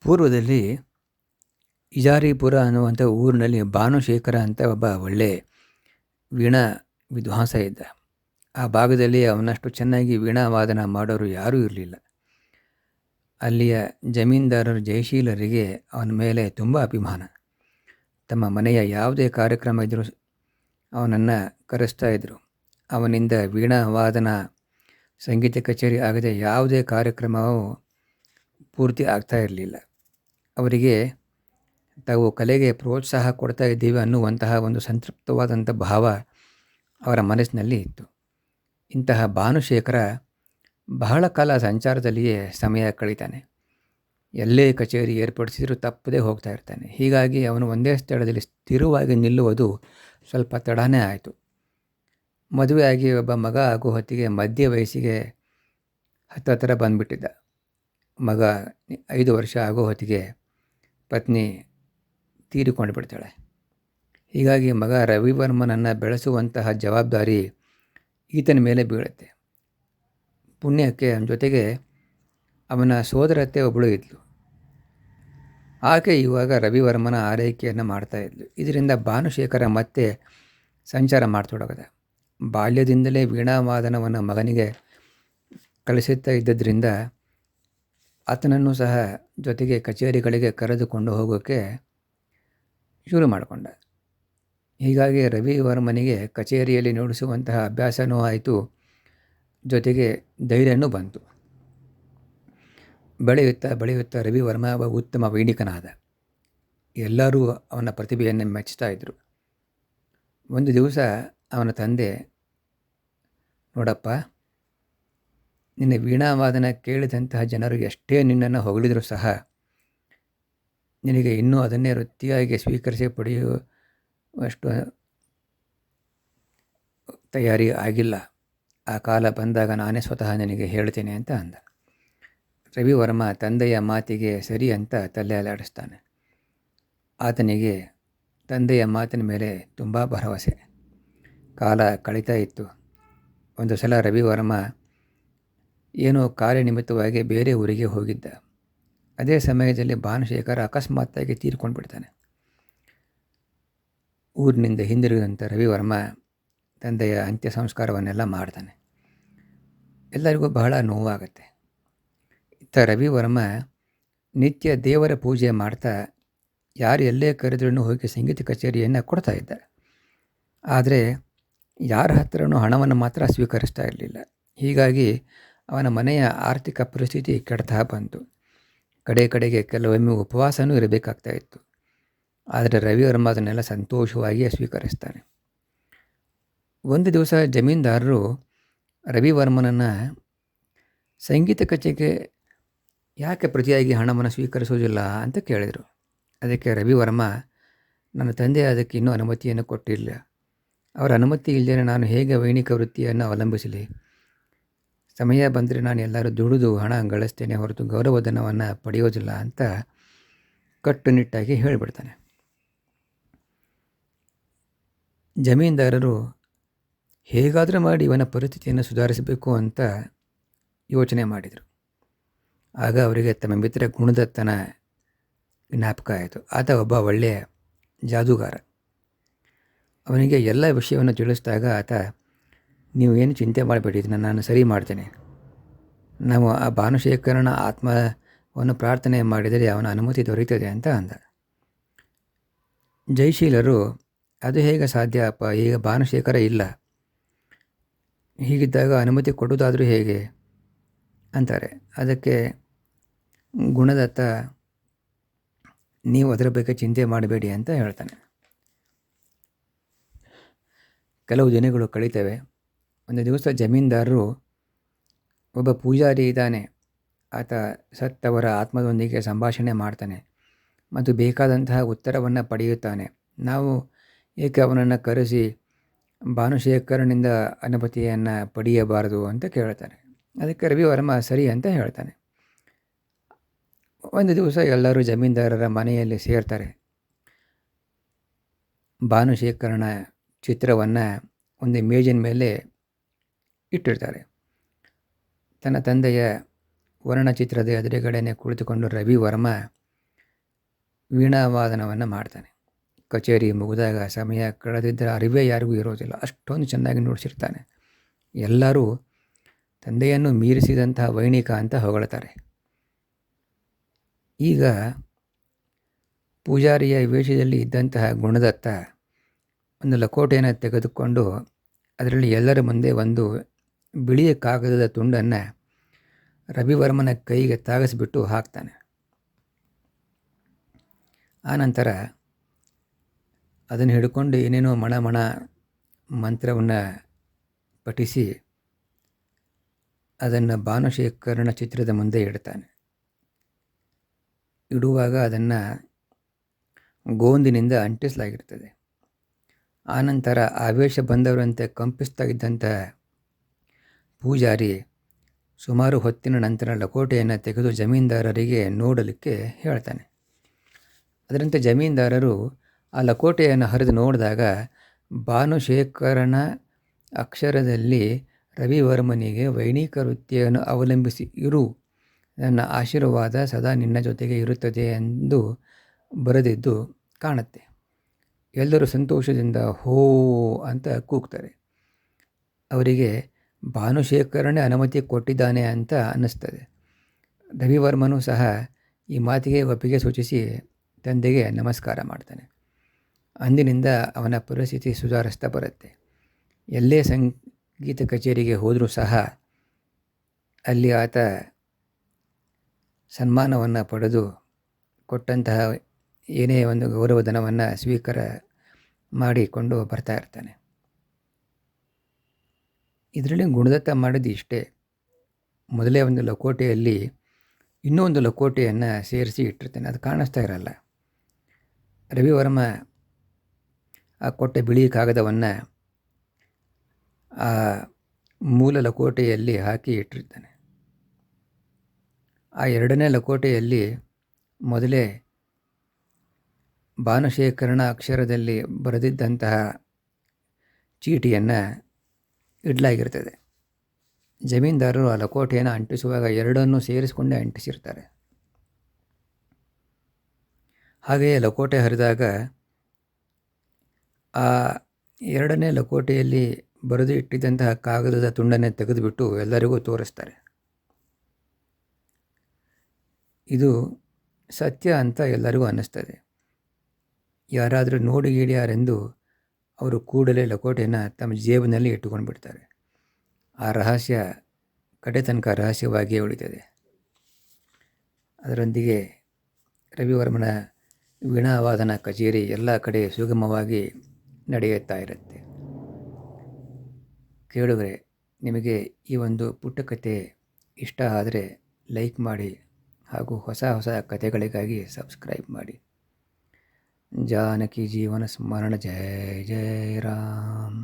ಪೂರ್ವದಲ್ಲಿ ಇಜಾರಿಪುರ ಅನ್ನುವಂಥ ಊರಿನಲ್ಲಿ ಭಾನುಶೇಖರ ಅಂತ ಒಬ್ಬ ಒಳ್ಳೆ ವೀಣಾ ವಿದ್ವಾಂಸ ಇದ್ದ. ಆ ಭಾಗದಲ್ಲಿ ಅವನಷ್ಟು ಚೆನ್ನಾಗಿ ವೀಣಾ ವಾದನ ಮಾಡೋರು ಯಾರೂ ಇರಲಿಲ್ಲ. ಅಲ್ಲಿಯ ಜಮೀನ್ದಾರರು ಜಯಶೀಲರಿಗೆ ಅವನ ಮೇಲೆ ತುಂಬ ಅಭಿಮಾನ. ತಮ್ಮ ಮನೆಯ ಯಾವುದೇ ಕಾರ್ಯಕ್ರಮ ಇದ್ದರೂ ಅವನನ್ನು ಕರೆಸ್ತಾ ಇದ್ದರು. ಅವನಿಂದ ವೀಣಾ ವಾದನ, ಸಂಗೀತ ಕಚೇರಿ ಆಗದೆ ಯಾವುದೇ ಕಾರ್ಯಕ್ರಮವೂ ಪೂರ್ತಿ ಆಗ್ತಾ ಇರಲಿಲ್ಲ. ಅವರಿಗೆ ತಾವು ಕಲೆಗೆ ಪ್ರೋತ್ಸಾಹ ಕೊಡ್ತಾ ಇದ್ದೀವಿ ಅನ್ನುವಂತಹ ಒಂದು ಸಂತೃಪ್ತವಾದಂಥ ಭಾವ ಅವರ ಮನಸ್ಸಿನಲ್ಲಿ ಇತ್ತು. ಇಂತಹ ಭಾನುಶೇಖರ ಬಹಳ ಕಾಲ ಸಂಚಾರದಲ್ಲಿಯೇ ಸಮಯ ಕಳೀತಾನೆ. ಎಲ್ಲೇ ಕಚೇರಿ ಏರ್ಪಡಿಸಿದರೂ ತಪ್ಪದೇ ಹೋಗ್ತಾ ಇರ್ತಾನೆ. ಹೀಗಾಗಿ ಅವನು ಒಂದೇ ಸ್ಥಳದಲ್ಲಿ ಸ್ಥಿರವಾಗಿ ನಿಲ್ಲುವುದು ಸ್ವಲ್ಪ ತಡನೇ ಆಯಿತು. ಮದುವೆಯಾಗಿ ಒಬ್ಬ ಮಗ ಆಗೋ ಹೊತ್ತಿಗೆ ಮಧ್ಯ ವಯಸ್ಸಿಗೆ ಹತ್ತಿರ ಬಂದುಬಿಟ್ಟಿದ್ದ. ಮಗ 5 ವರ್ಷ ಆಗೋ ಹೊತ್ತಿಗೆ ಪತ್ನಿ ತೀರಿಕೊಂಡು ಬಿಡ್ತಾಳೆ. ಹೀಗಾಗಿ ಮಗ ರವಿವರ್ಮನನ್ನು ಬೆಳೆಸುವಂತಹ ಜವಾಬ್ದಾರಿ ಈತನ ಮೇಲೆ ಬೀಳುತ್ತೆ. ಪುಣ್ಯಕ್ಕೆ ಅವನ ಜೊತೆಗೆ ಅವನ ಸೋದರತ್ತೆ ಒಬ್ಬಳು ಇದ್ಲು. ಆಕೆ ಇವಾಗ ರವಿವರ್ಮನ ಆರೈಕೆಯನ್ನು ಮಾಡ್ತಾಯಿದ್ಲು. ಇದರಿಂದ ಭಾನುಶೇಖರ ಮತ್ತೆ ಸಂಚಾರ ಮಾಡ್ತೊಡಗದ. ಬಾಲ್ಯದಿಂದಲೇ ವೀಣಾವಾದನವನ್ನು ಮಗನಿಗೆ ಕಲಿಸುತ್ತಾ ಇದ್ದದ್ರಿಂದ ಆತನನ್ನು ಸಹ ಜೊತೆಗೆ ಕಚೇರಿಗಳಿಗೆ ಕರೆದುಕೊಂಡು ಹೋಗೋಕ್ಕೆ ಶುರು ಮಾಡಿಕೊಂಡ. ಹೀಗಾಗಿ ರವಿವರ್ಮನಿಗೆ ಕಚೇರಿಯಲ್ಲಿ ನುಡಿಸುವಂತಹ ಅಭ್ಯಾಸವೂ ಆಯಿತು, ಜೊತೆಗೆ ಧೈರ್ಯವೂ ಬಂತು. ಬೆಳೆಯುತ್ತಾ ರವಿವರ್ಮ ಒಬ್ಬ ಉತ್ತಮ ವೈಣಿಕನಾದ. ಎಲ್ಲರೂ ಅವನ ಪ್ರತಿಭೆಯನ್ನು ಮೆಚ್ಚುತ್ತಾ ಇದ್ದರು. ಒಂದು ದಿವಸ ಅವನ ತಂದೆ, ನೋಡಪ್ಪ, ನಿನ್ನ ವೀಣಾವಾದನ ಕೇಳಿದಂತಹ ಜನರು ಎಷ್ಟೇ ನಿನ್ನನ್ನು ಹೊಗಳಿದರೂ ಸಹ ನಿನಗೆ ಇನ್ನೂ ಅದನ್ನೇ ವೃತ್ತಿಯಾಗಿ ಸ್ವೀಕರಿಸಿ ಪಡೆಯುವಷ್ಟು ತಯಾರಿ ಆಗಿಲ್ಲ. ಆ ಕಾಲ ಬಂದಾಗ ನಾನೇ ಸ್ವತಃ ನಿನಗೆ ಹೇಳ್ತೇನೆ ಅಂತ ಅಂದ. ರವಿವರ್ಮ ತಂದೆಯ ಮಾತಿಗೆ ಸರಿ ಅಂತ ತಲೆ ಅಲ್ಲಾಡಿಸ್ತಾನೆ. ಆತನಿಗೆ ತಂದೆಯ ಮಾತಿನ ಮೇಲೆ ತುಂಬ ಭರವಸೆ. ಕಾಲ ಕಳೀತಾ ಇತ್ತು. ಒಂದು ಸಲ ರವಿವರ್ಮ ಏನೋ ಕಾರ್ಯನಿಮಿತ್ತವಾಗಿ ಬೇರೆ ಊರಿಗೆ ಹೋಗಿದ್ದ. ಅದೇ ಸಮಯದಲ್ಲಿ ಭಾನುಶೇಖರ ಅಕಸ್ಮಾತ್ತಾಗಿ ತೀರ್ಕೊಂಡು ಬಿಡ್ತಾನೆ. ಊರಿನಿಂದ ಹಿಂದಿರುಗಿದಂಥ ರವಿವರ್ಮ ತಂದೆಯ ಅಂತ್ಯ ಸಂಸ್ಕಾರವನ್ನೆಲ್ಲ ಮಾಡ್ತಾನೆ. ಎಲ್ಲರಿಗೂ ಬಹಳ ನೋವಾಗುತ್ತೆ. ಇತ್ತ ರವಿವರ್ಮ ನಿತ್ಯ ದೇವರ ಪೂಜೆ ಮಾಡ್ತಾ ಯಾರು ಎಲ್ಲೇ ಕರೆದ್ರೂ ಹೋಗಿ ಸಂಗೀತ ಕಚೇರಿಯನ್ನು ಕೊಡ್ತಾ ಇದ್ದ. ಆದರೆ ಯಾರ ಹತ್ರನೂ ಹಣವನ್ನು ಮಾತ್ರ ಸ್ವೀಕರಿಸ್ತಾ ಇರಲಿಲ್ಲ. ಹೀಗಾಗಿ ಅವನ ಮನೆಯ ಆರ್ಥಿಕ ಪರಿಸ್ಥಿತಿ ಕೆಡ್ತಾ ಬಂತು. ಕಡೆಗೆ ಕೆಲವೊಮ್ಮೆ ಉಪವಾಸನೂ ಇರಬೇಕಾಗ್ತಾ ಇತ್ತು. ಆದರೆ ರವಿವರ್ಮ ಅದನ್ನೆಲ್ಲ ಸಂತೋಷವಾಗಿಯೇ ಸ್ವೀಕರಿಸ್ತಾನೆ. ಒಂದು ದಿವಸ ಜಮೀನ್ದಾರರು ರವಿವರ್ಮನನ್ನು ಸಂಗೀತ ಕಚೇರಿಗೆ ಯಾಕೆ ಪ್ರತಿಯಾಗಿ ಹಣವನ್ನು ಸ್ವೀಕರಿಸೋದಿಲ್ಲ ಅಂತ ಕೇಳಿದರು. ಅದಕ್ಕೆ ರವಿವರ್ಮ, ನನ್ನ ತಂದೆ ಅದಕ್ಕೆ ಇನ್ನೂ ಅನುಮತಿಯನ್ನು ಕೊಟ್ಟಿಲ್ಲ. ಅವರ ಅನುಮತಿ ಇಲ್ಲದೇ ನಾನು ಹೇಗೆ ವೈಣಿಕ ವೃತ್ತಿಯನ್ನು ಅವಲಂಬಿಸಲಿ? ಸಮಯ ಬಂದರೆ ನಾನು ಎಲ್ಲರೂ ದುಡಿದು ಹಣ ಗಳಿಸ್ತೇನೆ ಹೊರತು ಗೌರವಧನವನ್ನು ಪಡೆಯೋದಿಲ್ಲ ಅಂತ ಕಟ್ಟುನಿಟ್ಟಾಗಿ ಹೇಳಿಬಿಡ್ತಾನೆ. ಜಮೀನ್ದಾರರು ಹೇಗಾದರೂ ಮಾಡಿ ಇವನ ಪರಿಸ್ಥಿತಿಯನ್ನು ಸುಧಾರಿಸಬೇಕು ಅಂತ ಯೋಚನೆ ಮಾಡಿದರು. ಆಗ ಅವರಿಗೆ ತಮ್ಮ ಮಿತ್ರ ಗುಣದತ್ತನ ಜ್ಞಾಪಕ ಆಯಿತು. ಆತ ಒಬ್ಬ ಒಳ್ಳೆಯ ಜಾದೂಗಾರ. ಅವನಿಗೆ ಎಲ್ಲ ವಿಷಯವನ್ನು ತಿಳಿಸಿದಾಗ ಆತ, ನೀವು ಏನು ಚಿಂತೆ ಮಾಡಬೇಡಿ, ಇದನ್ನು ನಾನು ಸರಿ ಮಾಡ್ತೇನೆ. ನಾವು ಆ ಭಾನುಶೇಖರನ ಆತ್ಮವನ್ನು ಪ್ರಾರ್ಥನೆ ಮಾಡಿದರೆ ಅವನ ಅನುಮತಿ ದೊರೆಯುತ್ತದೆ ಅಂತ ಅಂದ. ಜಯಶೀಲರು, ಅದು ಹೇಗೆ ಸಾಧ್ಯ ಅಪ್ಪ, ಈಗ ಭಾನುಶೇಖರ ಇಲ್ಲ, ಹೀಗಿದ್ದಾಗ ಅನುಮತಿ ಕೊಡುವುದಾದರೂ ಹೇಗೆ ಅಂತಾರೆ. ಅದಕ್ಕೆ ಗುಣದತ್ತ, ನೀವು ಅದರ ಬಗ್ಗೆ ಚಿಂತೆ ಮಾಡಬೇಡಿ ಅಂತ ಹೇಳ್ತಾನೆ. ಕೆಲವು ದಿನಗಳು ಕಳೀತವೆ. ಒಂದು ದಿವಸ ಜಮೀನ್ದಾರರು, ಒಬ್ಬ ಪೂಜಾರಿ ಇದ್ದಾನೆ, ಆತ ಸತ್ತವರ ಆತ್ಮದೊಂದಿಗೆ ಸಂಭಾಷಣೆ ಮಾಡ್ತಾನೆ ಮತ್ತು ಬೇಕಾದಂತಹ ಉತ್ತರವನ್ನು ಪಡೆಯುತ್ತಾನೆ. ನಾವು ಏಕೆ ಅವನನ್ನು ಕರೆಸಿ ಭಾನುಶೇಖರನಿಂದ ಅನುಮತಿಯನ್ನು ಪಡೆಯಬಾರದು ಅಂತ ಕೇಳ್ತಾನೆ. ಅದಕ್ಕೆ ರವಿವರ್ಮ ಸರಿ ಅಂತ ಹೇಳ್ತಾನೆ. ಒಂದು ದಿವಸ ಎಲ್ಲರೂ ಜಮೀನ್ದಾರರ ಮನೆಯಲ್ಲಿ ಸೇರ್ತಾರೆ. ಭಾನುಶೇಖರನ ಚಿತ್ರವನ್ನು ಒಂದು ಮೇಜಿನ ಮೇಲೆ ಇಟ್ಟಿರ್ತಾರೆ. ತನ್ನ ತಂದೆಯ ವರ್ಣಚಿತ್ರದ ಎದುರುಗಡೆನೆ ಕುಳಿತುಕೊಂಡು ರವಿವರ್ಮ ವೀಣಾವಾದನವನ್ನು ಮಾಡ್ತಾನೆ. ಕಚೇರಿ ಮುಗಿದಾಗ ಸಮಯ ಕಳೆದಿದ್ದರೆ ಅರಿವೇ ಯಾರಿಗೂ ಇರೋದಿಲ್ಲ, ಅಷ್ಟೊಂದು ಚೆನ್ನಾಗಿ ನುಡಿಸಿರ್ತಾನೆ. ಎಲ್ಲರೂ ತಂದೆಯನ್ನು ಮೀರಿಸಿದಂತಹ ವೈಣಿಕ ಅಂತ ಹೊಗಳ್ತಾರೆ. ಈಗ ಪೂಜಾರಿಯ ವೇಷದಲ್ಲಿ ಇದ್ದಂತಹ ಗುಣದತ್ತ ಒಂದು ಲಕೋಟೆಯನ್ನು ತೆಗೆದುಕೊಂಡು ಅದರಲ್ಲಿ ಎಲ್ಲರ ಮುಂದೆ ಒಂದು ಬಿಳಿಯ ಕಾಗದದ ತುಂಡನ್ನು ರವಿವರ್ಮನ ಕೈಗೆ ತಾಗಿಸ್ಬಿಟ್ಟು ಹಾಕ್ತಾನೆ. ಆನಂತರ ಅದನ್ನು ಹಿಡ್ಕೊಂಡು ಏನೇನೋ ಮಣ ಮಂತ್ರವನ್ನು ಪಠಿಸಿ ಅದನ್ನು ಭಾನುಶೇಖರನ ಚಿತ್ರದ ಮುಂದೆ ಇಡ್ತಾನೆ. ಇಡುವಾಗ ಅದನ್ನು ಗೋಂದಿನಿಂದ ಅಂಟಿಸಲಾಗಿರ್ತದೆ. ಆನಂತರ ಆವೇಶ ಬಂದವರಂತೆ ಕಂಪಿಸ್ತಾ ಇದ್ದಂಥ ಪೂಜಾರಿ ಸುಮಾರು ಹೊತ್ತಿನ ನಂತರ ಲಕೋಟೆಯನ್ನು ತೆಗೆದು ಜಮೀನ್ದಾರರಿಗೆ ನೋಡಲಿಕ್ಕೆ ಹೇಳ್ತಾನೆ. ಅದರಂತೆ ಜಮೀನ್ದಾರರು ಆ ಲಕೋಟೆಯನ್ನು ಹರಿದು ನೋಡಿದಾಗ ಭಾನುಶೇಖರನ ಅಕ್ಷರದಲ್ಲಿ ರವಿವರ್ಮನಿಗೆ ವೈಣಿಕ ವೃತ್ತಿಯನ್ನು ಅವಲಂಬಿಸಿ ಇರು, ನನ್ನ ಆಶೀರ್ವಾದ ಸದಾ ನಿನ್ನ ಜೊತೆಗೆ ಇರುತ್ತದೆ ಎಂದು ಬರೆದಿದ್ದು ಕಾಣುತ್ತೆ. ಎಲ್ಲರೂ ಸಂತೋಷದಿಂದ ಹೋ ಅಂತ ಕೂಗ್ತಾರೆ. ಅವರಿಗೆ ಭಾನುಶೇಖರನೇ ಅನುಮತಿ ಕೊಟ್ಟಿದ್ದಾನೆ ಅಂತ ಅನ್ನಿಸ್ತದೆ. ರವಿವರ್ಮನೂ ಸಹ ಈ ಮಾತಿಗೆ ಒಪ್ಪಿಗೆ ಸೂಚಿಸಿ ತಂದೆಗೆ ನಮಸ್ಕಾರ ಮಾಡ್ತಾನೆ. ಅಂದಿನಿಂದ ಅವನ ಪರಿಸ್ಥಿತಿ ಸುಧಾರಿಸ್ತಾ ಬರುತ್ತೆ. ಎಲ್ಲೇ ಸಂಗೀತ ಕಚೇರಿಗೆ ಹೋದರೂ ಸಹ ಅಲ್ಲಿ ಆತ ಸನ್ಮಾನವನ್ನು ಪಡೆದು ಕೊಟ್ಟಂತಹ ಏನೇ ಒಂದು ಗೌರವಧನವನ್ನು ಸ್ವೀಕಾರ ಮಾಡಿಕೊಂಡು ಬರ್ತಾ ಇರ್ತಾನೆ. ಇದರಲ್ಲಿ ಗುಣದತ್ತ ಮಾಡಿದ್ದು ಇಷ್ಟೇ. ಮೊದಲೇ ಒಂದು ಲಕೋಟೆಯಲ್ಲಿ ಇನ್ನೂ ಒಂದು ಲಕೋಟೆಯನ್ನು ಸೇರಿಸಿ ಇಟ್ಟಿರ್ತಾನೆ, ಅದು ಕಾಣಿಸ್ತಾ ಇರಲ್ಲ. ರವಿವರ್ಮ ಆ ಕೊಟ್ಟ ಬಿಳಿ ಕಾಗದವನ್ನು ಆ ಮೂಲ ಲಕೋಟೆಯಲ್ಲಿ ಹಾಕಿ ಇಟ್ಟಿರ್ತಾನೆ. ಆ ಎರಡನೇ ಲಕೋಟೆಯಲ್ಲಿ ಮೊದಲೇ ಭಾನುಶೇಖರನ ಅಕ್ಷರದಲ್ಲಿ ಬರೆದಿದ್ದಂತಹ ಚೀಟಿಯನ್ನು ಇಡಲಾಗಿರ್ತದೆ. ಜಮೀನ್ದಾರರು ಆ ಲಕೋಟೆಯನ್ನು ಅಂಟಿಸುವಾಗ ಎರಡನ್ನೂ ಸೇರಿಸಿಕೊಂಡೇ ಅಂಟಿಸಿರ್ತಾರೆ. ಹಾಗೆಯೇ ಲಕೋಟೆ ಹರಿದಾಗ ಆ ಎರಡನೇ ಲಕೋಟೆಯಲ್ಲಿ ಬರೆದು ಇಟ್ಟಿದ್ದಂತಹ ಕಾಗದದ ತುಂಡನ್ನೇ ತೆಗೆದುಬಿಟ್ಟು ಎಲ್ಲರಿಗೂ ತೋರಿಸ್ತಾರೆ. ಇದು ಸತ್ಯ ಅಂತ ಎಲ್ಲರಿಗೂ ಅನ್ನಿಸ್ತದೆ. ಯಾರಾದರೂ ನೋಡಿ ಗೀಡ್ಯಾರೆಂದು ಅವರು ಕೂಡಲೇ ಲಕೋಟೆಯನ್ನು ತಮ್ಮ ಜೇಬಿನಲ್ಲಿ ಇಟ್ಟುಕೊಂಡು ಬಿಡ್ತಾರೆ. ಆ ರಹಸ್ಯ ಕಡೆ ತನಕ ರಹಸ್ಯವಾಗಿಯೇ ಉಳಿತದೆ. ಅದರೊಂದಿಗೆ ರವಿವರ್ಮನ ವೀಣಾವಾದನ ಕಚೇರಿ ಎಲ್ಲ ಕಡೆ ಸುಗಮವಾಗಿ ನಡೆಯುತ್ತಾ ಇರುತ್ತೆ. ಕೇಳುಗರೆ, ನಿಮಗೆ ಈ ಒಂದು ಪುಟ್ಟ ಕತೆ ಇಷ್ಟ ಆದರೆ ಲೈಕ್ ಮಾಡಿ ಹಾಗೂ ಹೊಸ ಹೊಸ ಕಥೆಗಳಿಗಾಗಿ ಸಬ್ಸ್ಕ್ರೈಬ್ ಮಾಡಿ. ಜಾನಕಿ ಜೀವನ ಸ್ಮರಣ. ಜಯ ಜಯ ರಾಮ್.